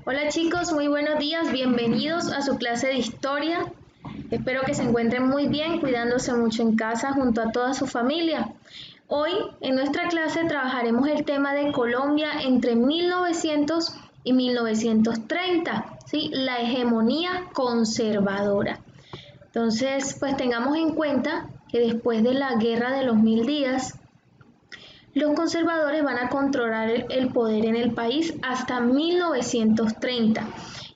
Hola chicos, muy buenos días, bienvenidos a su clase de historia. Espero que se encuentren muy bien, cuidándose mucho en casa junto a toda su familia. Hoy en nuestra clase trabajaremos el tema de Colombia entre 1900 y 1930, ¿sí? La hegemonía conservadora. Entonces, pues tengamos en cuenta que después de la Guerra de los 1000 días, los conservadores van a controlar el poder en el país hasta 1930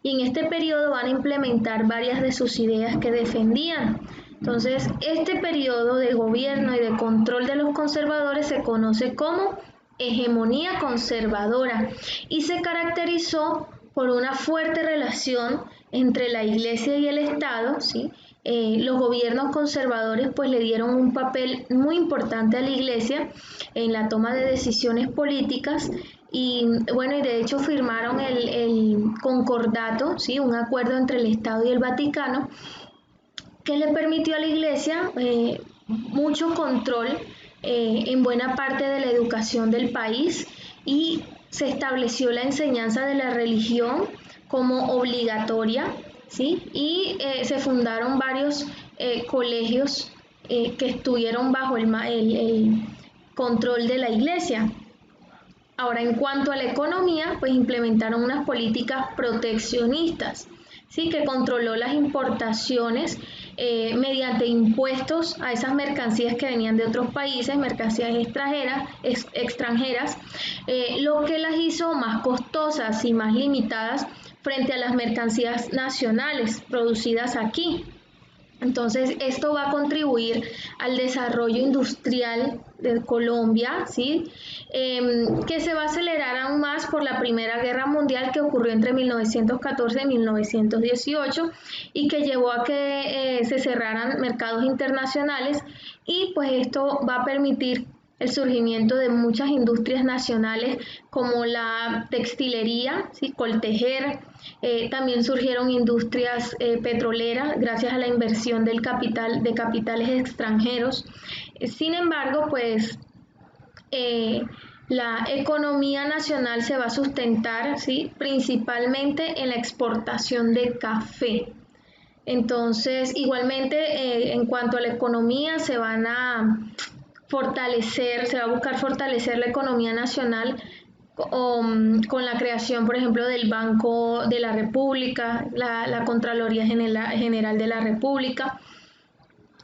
y en este periodo van a implementar varias de sus ideas que defendían. Entonces, este periodo de gobierno y de control de los conservadores se conoce como hegemonía conservadora y se caracterizó por una fuerte relación entre la Iglesia y el Estado, ¿sí? Los gobiernos conservadores pues le dieron un papel muy importante a la Iglesia en la toma de decisiones políticas y bueno, y de hecho firmaron el concordato, ¿sí? Un acuerdo entre el Estado y el Vaticano que le permitió a la Iglesia mucho control en buena parte de la educación del país y se estableció la enseñanza de la religión como obligatoria, ¿sí? Y se fundaron varios colegios que estuvieron bajo el control de la Iglesia. Ahora, en cuanto a la economía, pues implementaron unas políticas proteccionistas, ¿sí? Que controló las importaciones mediante impuestos a esas mercancías que venían de otros países, mercancías extranjeras, lo que las hizo más costosas y más limitadas frente a las mercancías nacionales producidas aquí. Entonces, esto va a contribuir al desarrollo industrial de Colombia, ¿sí? Que se va a acelerar aún más por la Primera Guerra Mundial que ocurrió entre 1914 y 1918 y que llevó a que se cerraran mercados internacionales y pues esto va a permitir el surgimiento de muchas industrias nacionales como la textilería, ¿sí? Coltejer, también surgieron industrias petroleras gracias a la inversión del capital, de capitales extranjeros. Sin embargo, pues la economía nacional se va a sustentar, ¿sí? Principalmente en la exportación de café. Entonces, igualmente, en cuanto a la economía, se va a buscar fortalecer la economía nacional con la creación, por ejemplo, del Banco de la República, la Contraloría General de la República.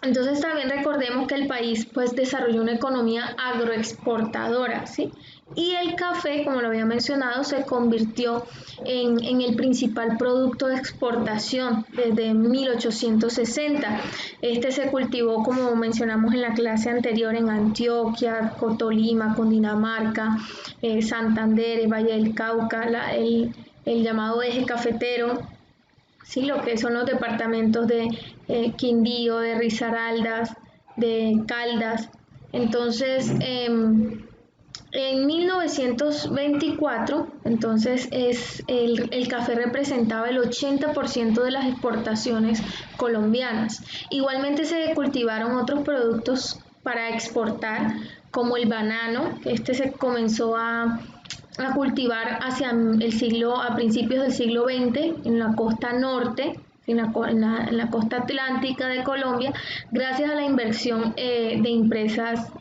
Entonces también recordemos que el país pues desarrolló una economía agroexportadora, ¿sí? Y el café, como lo había mencionado, se convirtió en el principal producto de exportación desde 1860. Este se cultivó, como mencionamos en la clase anterior, en Antioquia, Tolima, Cundinamarca, Santander, Valle del Cauca, el llamado eje cafetero, sí, lo que son los departamentos de Quindío, de Risaraldas, de Caldas. Entonces, en 1924, entonces el café representaba el 80% de las exportaciones colombianas. Igualmente se cultivaron otros productos para exportar, como el banano, que este se comenzó a cultivar a principios del siglo XX en la costa norte, en la costa atlántica de Colombia, gracias a la inversión de empresas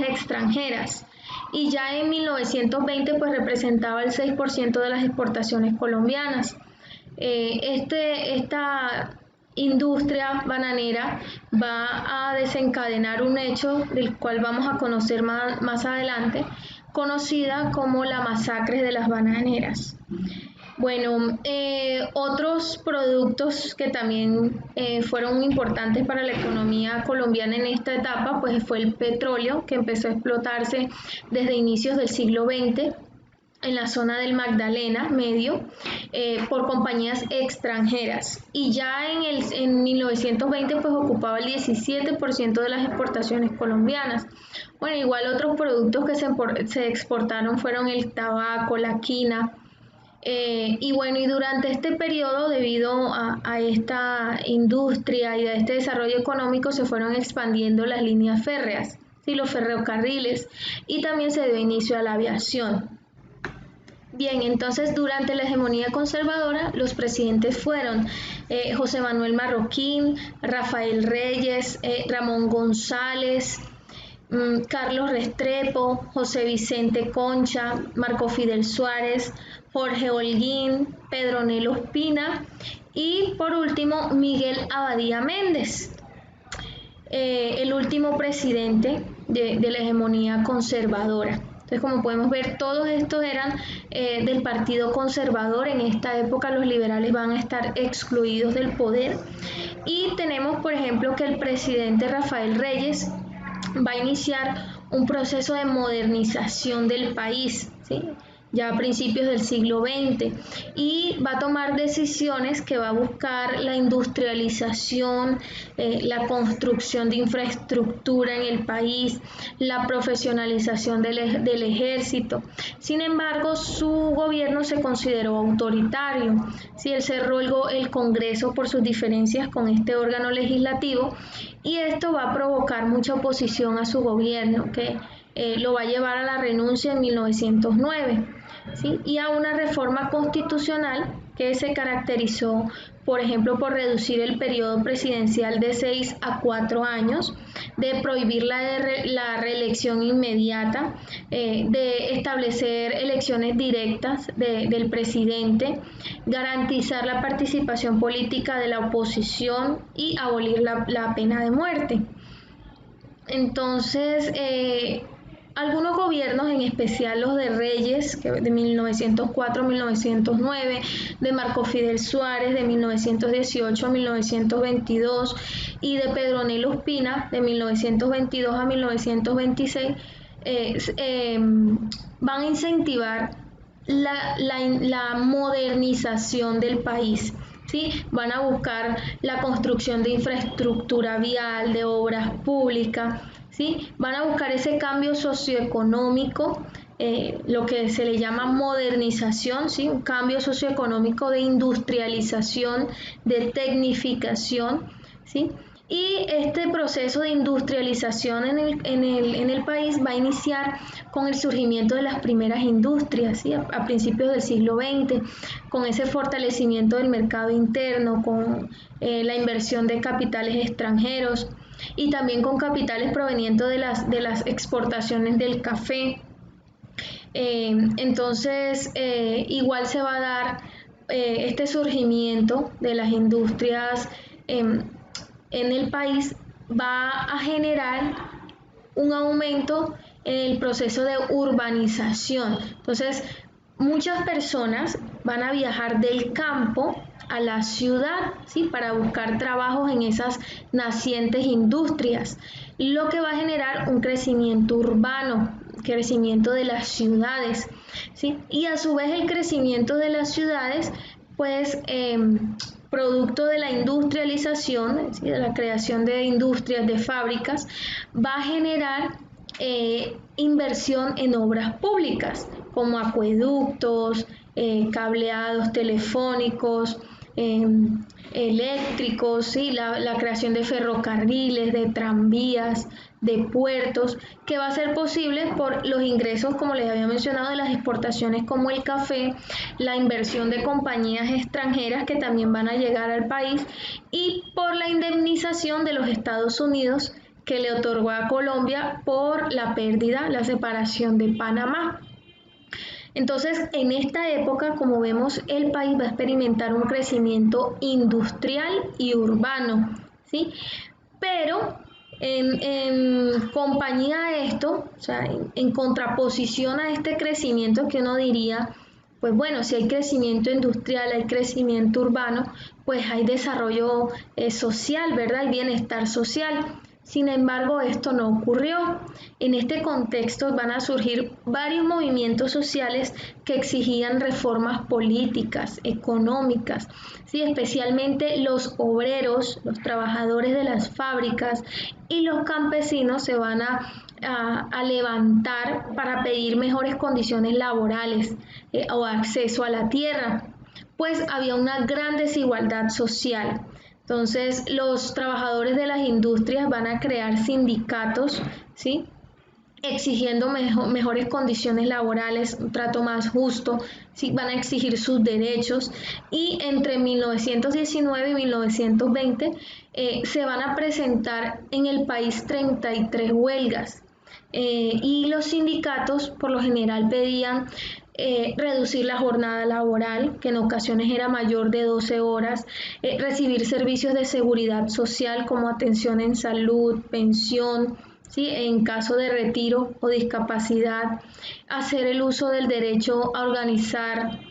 extranjeras. Y ya en 1920 pues representaba el 6% de las exportaciones colombianas. Esta industria bananera va a desencadenar un hecho del cual vamos a conocer más adelante, conocida como la masacre de las bananeras. Bueno, otros productos que también fueron importantes para la economía colombiana en esta etapa, pues fue el petróleo, que empezó a explotarse desde inicios del siglo XX en la zona del Magdalena Medio por compañías extranjeras y ya en 1920 pues ocupaba el 17% de las exportaciones colombianas. Bueno, igual otros productos que se exportaron fueron el tabaco, la quina, y bueno, y durante este periodo, debido a esta industria y a este desarrollo económico, se fueron expandiendo las líneas férreas, ¿sí? Los ferrocarriles, y también se dio inicio a la aviación. Bien, entonces durante la hegemonía conservadora los presidentes fueron José Manuel Marroquín, Rafael Reyes, Ramón González, Carlos Restrepo, José Vicente Concha, Marco Fidel Suárez, Jorge Holguín, Pedro Nelo Espina y por último Miguel Abadía Méndez, el último presidente de la hegemonía conservadora. Entonces, como podemos ver, todos estos eran del Partido Conservador. En esta época los liberales van a estar excluidos del poder. Y tenemos, por ejemplo, que el presidente Rafael Reyes va a iniciar un proceso de modernización del país, ¿sí? Ya a principios del siglo XX, y va a tomar decisiones que va a buscar la industrialización, la construcción de infraestructura en el país, la profesionalización del ejército. Sin embargo, su gobierno se consideró autoritario, ¿sí? Él cerró el Congreso por sus diferencias con este órgano legislativo, y esto va a provocar mucha oposición a su gobierno, que lo va a llevar a la renuncia en 1909, ¿sí? Y a una reforma constitucional que se caracterizó, por ejemplo, por reducir el periodo presidencial de 6 a 4 años, de prohibir la reelección inmediata, de establecer elecciones directas del presidente, garantizar la participación política de la oposición y abolir la pena de muerte. Entonces, algunos gobiernos, en especial los de Reyes, de 1904 a 1909, de Marco Fidel Suárez, de 1918 a 1922, y de Pedro Nelo Espina, de 1922 a 1926, van a incentivar la modernización del país. ¿Sí? Van a buscar la construcción de infraestructura vial, de obras públicas, ¿sí? Van a buscar ese cambio socioeconómico, lo que se le llama modernización, ¿sí? Un cambio socioeconómico de industrialización, de tecnificación, ¿sí? Y este proceso de industrialización en el país va a iniciar con el surgimiento de las primeras industrias, ¿sí? A principios del siglo XX, con ese fortalecimiento del mercado interno, con la inversión de capitales extranjeros y también con capitales provenientes de las exportaciones del café. Entonces, igual se va a dar este surgimiento de las industrias en el país, va a generar un aumento en el proceso de urbanización. Entonces, muchas personas van a viajar del campo a la ciudad, ¿sí? Para buscar trabajos en esas nacientes industrias, lo que va a generar un crecimiento urbano, crecimiento de las ciudades, ¿sí? Y a su vez el crecimiento de las ciudades, pues producto de la industrialización, ¿sí? De la creación de industrias, de fábricas, va a generar inversión en obras públicas como acueductos, cableados telefónicos, eléctricos, ¿sí? La creación de ferrocarriles, de tranvías, de puertos, que va a ser posible por los ingresos, como les había mencionado, de las exportaciones como el café, la inversión de compañías extranjeras que también van a llegar al país, y por la indemnización de los Estados Unidos que le otorgó a Colombia por la pérdida, la separación de Panamá. Entonces, en esta época, como vemos, el país va a experimentar un crecimiento industrial y urbano, ¿sí? Pero en compañía de esto, o sea, en contraposición a este crecimiento que uno diría, pues bueno, si hay crecimiento industrial, hay crecimiento urbano, pues hay desarrollo social, ¿verdad? Hay bienestar social. Sin embargo, esto no ocurrió. En este contexto van a surgir varios movimientos sociales que exigían reformas políticas, económicas, ¿sí? Especialmente los obreros, los trabajadores de las fábricas y los campesinos se van a levantar para pedir mejores condiciones laborales o acceso a la tierra, pues había una gran desigualdad social. Entonces, los trabajadores de las industrias van a crear sindicatos, ¿sí? exigiendo mejores condiciones laborales, un trato más justo, ¿sí? Van a exigir sus derechos y entre 1919 y 1920 se van a presentar en el país 33 huelgas y los sindicatos por lo general pedían reducir la jornada laboral, que en ocasiones era mayor de 12 horas, recibir servicios de seguridad social como atención en salud, pensión, ¿sí? En caso de retiro o discapacidad, hacer el uso del derecho a organizar,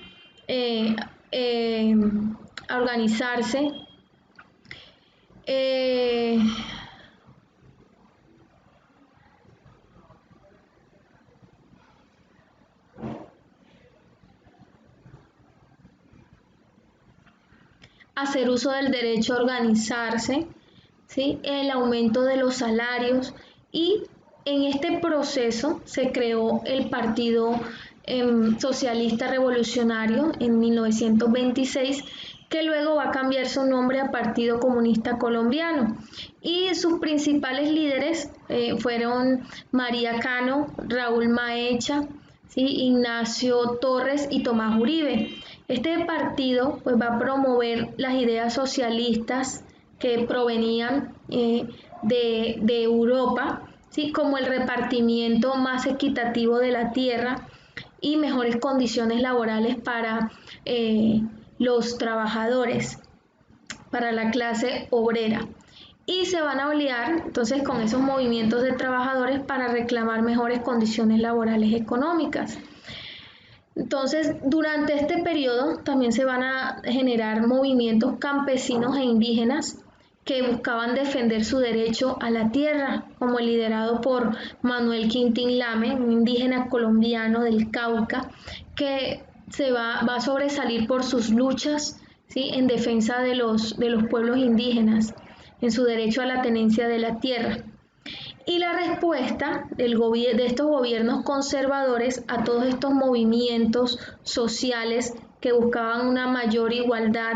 eh, eh, a organizarse, eh, hacer uso del derecho a organizarse, ¿sí? El aumento de los salarios y en este proceso se creó el Partido Socialista Revolucionario en 1926, que luego va a cambiar su nombre a Partido Comunista Colombiano. Y sus principales líderes fueron María Cano, Raúl Maecha, ¿sí? Ignacio Torres y Tomás Uribe. Este partido pues, va a promover las ideas socialistas que provenían de Europa, ¿sí? Como el repartimiento más equitativo de la tierra y mejores condiciones laborales para los trabajadores, para la clase obrera. Y se van a aliar entonces con esos movimientos de trabajadores para reclamar mejores condiciones laborales económicas. Entonces, durante este periodo también se van a generar movimientos campesinos e indígenas que buscaban defender su derecho a la tierra, como el liderado por Manuel Quintín Lame, un indígena colombiano del Cauca, que va a sobresalir por sus luchas, ¿sí? En defensa de los pueblos indígenas, en su derecho a la tenencia de la tierra. Y la respuesta de estos gobiernos conservadores a todos estos movimientos sociales que buscaban una mayor igualdad,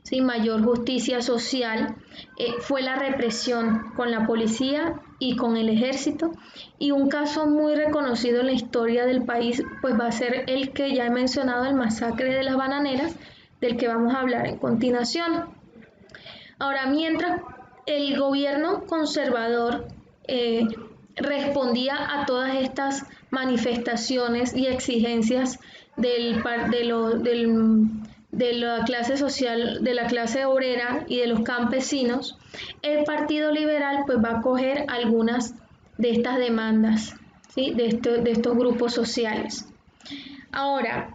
¿sí? Mayor justicia social, fue la represión con la policía y con el ejército. Y un caso muy reconocido en la historia del país pues va a ser el que ya he mencionado, el masacre de las bananeras, del que vamos a hablar en continuación. Ahora, mientras el gobierno conservador respondía a todas estas manifestaciones y exigencias de la clase social, de la clase obrera y de los campesinos, el Partido Liberal pues va a acoger algunas de estas demandas, ¿sí? de estos grupos sociales. Ahora,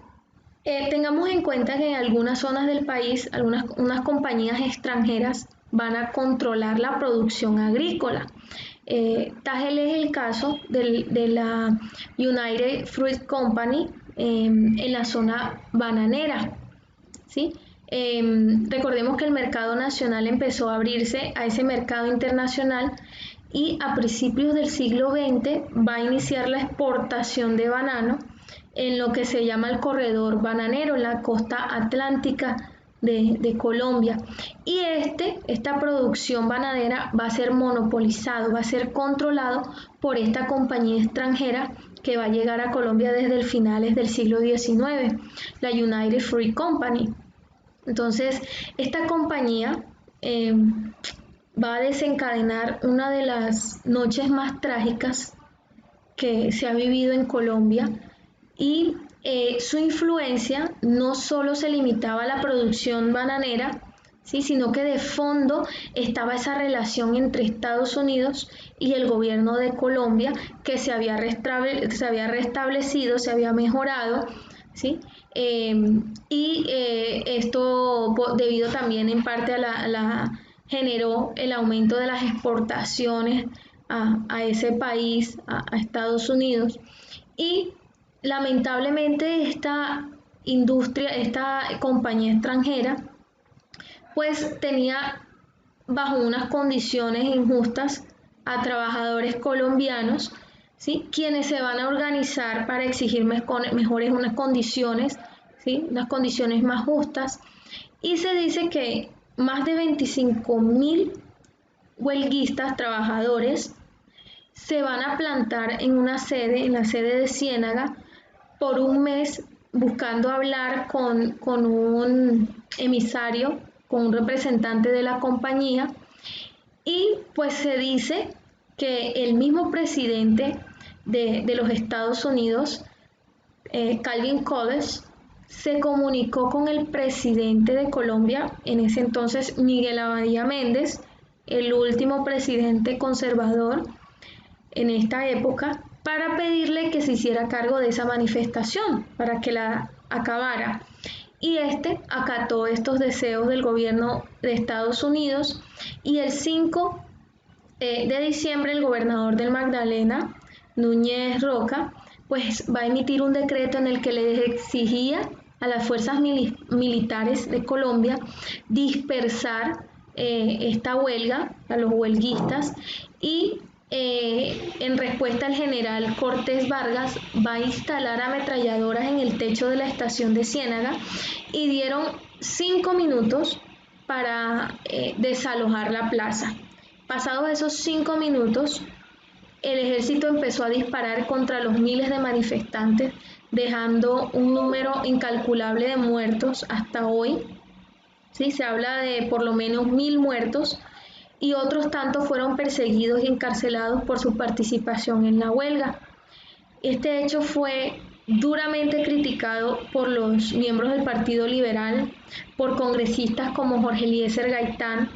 tengamos en cuenta que en algunas zonas del país, unas compañías extranjeras van a controlar la producción agrícola. Tal es el caso de la United Fruit Company en la zona bananera, ¿sí? Recordemos que el mercado nacional empezó a abrirse a ese mercado internacional y a principios del siglo XX va a iniciar la exportación de banano en lo que se llama el corredor bananero, en la costa atlántica de Colombia. Y esta producción bananera va a ser monopolizado, va a ser controlado por esta compañía extranjera que va a llegar a Colombia desde el finales del siglo XIX, la United Fruit Company. Entonces, esta compañía va a desencadenar una de las noches más trágicas que se ha vivido en Colombia y su influencia no solo se limitaba a la producción bananera, ¿sí? Sino que de fondo estaba esa relación entre Estados Unidos y el gobierno de Colombia que se había restablecido, se había mejorado, ¿sí? Esto debido también en parte generó el aumento de las exportaciones a ese país, a Estados Unidos, y lamentablemente esta compañía extranjera, pues tenía bajo unas condiciones injustas a trabajadores colombianos, ¿sí? Quienes se van a organizar para exigir mejores unas condiciones, ¿sí? Unas condiciones más justas. Y se dice que más de 25.000 huelguistas, trabajadores, se van a plantar en una sede, en la sede de Ciénaga, por un mes buscando hablar con un emisario, con un representante de la compañía, y pues se dice que el mismo presidente de los Estados Unidos, Calvin Coolidge, se comunicó con el presidente de Colombia, en ese entonces Miguel Abadía Méndez, el último presidente conservador en esta época, para pedirle que se hiciera cargo de esa manifestación, para que la acabara. Y este acató estos deseos del gobierno de Estados Unidos, y el 5 de diciembre el gobernador del Magdalena, Núñez Roca, pues va a emitir un decreto en el que les exigía a las fuerzas militares de Colombia dispersar esta huelga, a los huelguistas, y en respuesta el general Cortés Vargas va a instalar ametralladoras en el techo de la estación de Ciénaga, y dieron 5 minutos para desalojar la plaza. Pasados esos 5 minutos, el ejército empezó a disparar contra los miles de manifestantes, dejando un número incalculable de muertos hasta hoy. ¿Sí? Se habla de por lo menos 1000 muertos, y otros tantos fueron perseguidos y encarcelados por su participación en la huelga. Este hecho fue duramente criticado por los miembros del Partido Liberal, por congresistas como Jorge Eliezer Gaitán,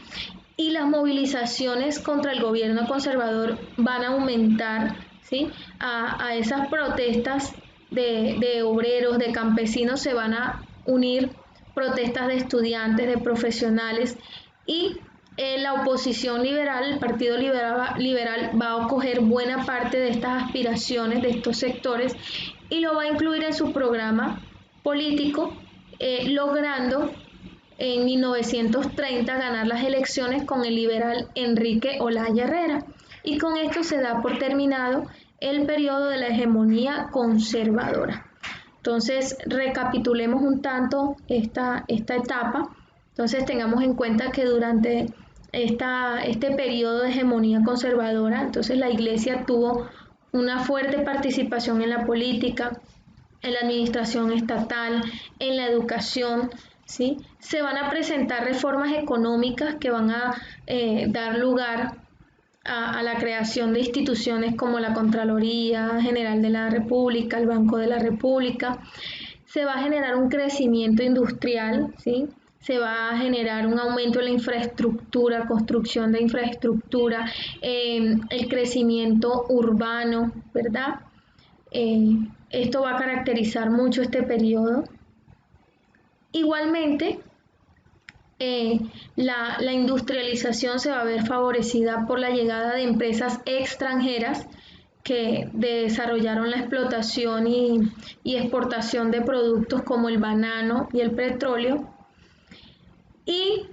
y las movilizaciones contra el gobierno conservador van a aumentar, ¿sí? A esas protestas de obreros, de campesinos, se van a unir protestas de estudiantes, de profesionales, y la oposición liberal, el Partido Liberal va a acoger buena parte de estas aspiraciones de estos sectores y lo va a incluir en su programa político, logrando en 1930 ganar las elecciones con el liberal Enrique Olaya Herrera, y con esto se da por terminado el periodo de la hegemonía conservadora. Entonces, recapitulemos un tanto esta etapa. Entonces, tengamos en cuenta que durante este periodo de hegemonía conservadora, entonces la Iglesia tuvo una fuerte participación en la política, en la administración estatal, en la educación, ¿sí? Se van a presentar reformas económicas que van a dar lugar a la creación de instituciones como la Contraloría General de la República, el Banco de la República. Se va a generar un crecimiento industrial, ¿sí? Se va a generar un aumento en la infraestructura, construcción de infraestructura, el crecimiento urbano, ¿verdad? Esto va a caracterizar mucho este periodo. Igualmente, la industrialización se va a ver favorecida por la llegada de empresas extranjeras que desarrollaron la explotación y exportación de productos como el banano y el petróleo. Y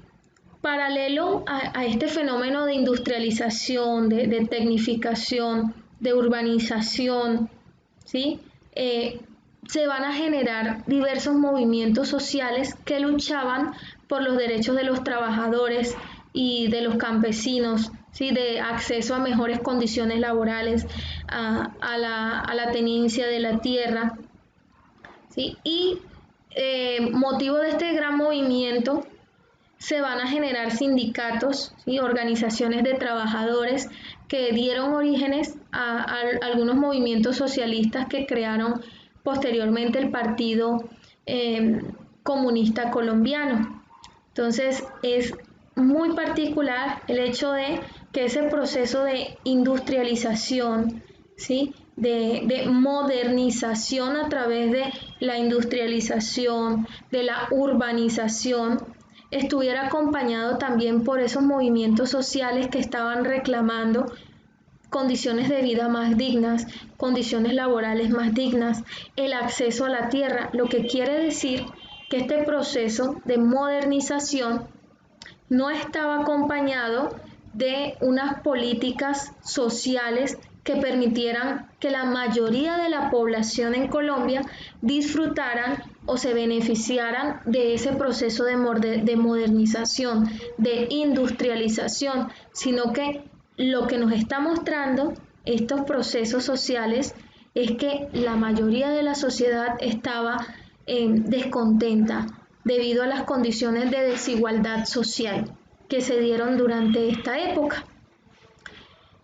paralelo a este fenómeno de industrialización, de tecnificación, de urbanización, ¿sí? Se van a generar diversos movimientos sociales que luchaban por los derechos de los trabajadores y de los campesinos, ¿sí? De acceso a mejores condiciones laborales, a la tenencia de la tierra, ¿sí? Y motivo de este gran movimiento se van a generar sindicatos, ¿sí? Organizaciones de trabajadores que dieron orígenes a algunos movimientos socialistas que crearon posteriormente el Partido Comunista Colombiano. Entonces es muy particular el hecho de que ese proceso de industrialización, ¿sí? de modernización a través de la industrialización, de la urbanización, estuviera acompañado también por esos movimientos sociales que estaban reclamando condiciones de vida más dignas, condiciones laborales más dignas, el acceso a la tierra, lo que quiere decir que este proceso de modernización no estaba acompañado de unas políticas sociales que permitieran que la mayoría de la población en Colombia disfrutaran o se beneficiaran de ese proceso de modernización, de industrialización, sino que lo que nos está mostrando estos procesos sociales es que la mayoría de la sociedad estaba descontenta debido a las condiciones de desigualdad social que se dieron durante esta época.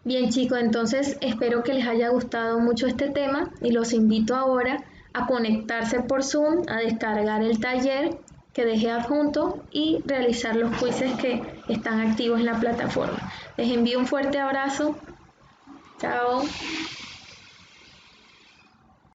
Bien chicos, entonces espero que les haya gustado mucho este tema y los invito ahora a conectarse por Zoom, a descargar el taller que dejé adjunto y realizar los quizzes que están activos en la plataforma. Les envío un fuerte abrazo. Chao.